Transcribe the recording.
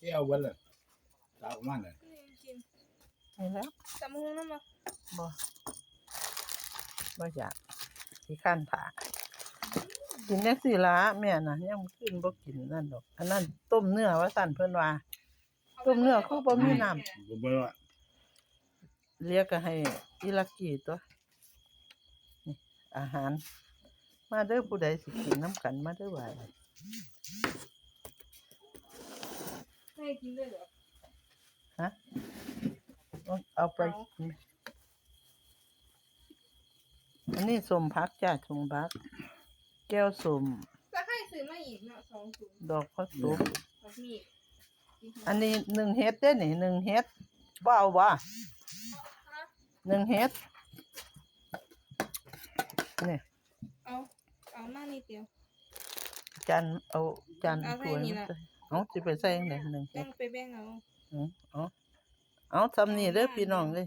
ที่ยววันละตาประมาณนั้น นี่กิน นี่แล้ว ตำหุงน้ำบ่ บ่บ่อยากขี้ข้านผากินจังซี่ล่ะแม่น่ะยังกินบ่กินนั่นดอกอันนั้นต้มเนื้อว่าซั่นเพิ่นว่าต้มเนื้อคือบ่มีน้ำ ผมบ่ว่า เรียกก็ให้อีลักกี้ตัวนี่อาหาร มาเด้อผู้ใดสิกินน้ำกันมาเด้อว่า ให้กินด้วยเหรอ ฮะเอาไปกินอันนี้สมพักจ้าสมพัก แก้วสม จะให้ซื้อมาอีกเนาะ2ถุง ดอกพักสม แบบนี้ อันนี้1เฮ็ดเด้อนี่1เฮ็ดบ่เอาบ่1เฮ็ดนี่ เอามานิดเดียว จานเอาจาน เอาใส่ ถ้วย นี่ มา ล่ะ ใส่เอาสิไปใส่จังได๋1เฮ็ แบ่ ด งไปแบ่งเอา เอาซำนี้เด้อพี่น้องเด้อ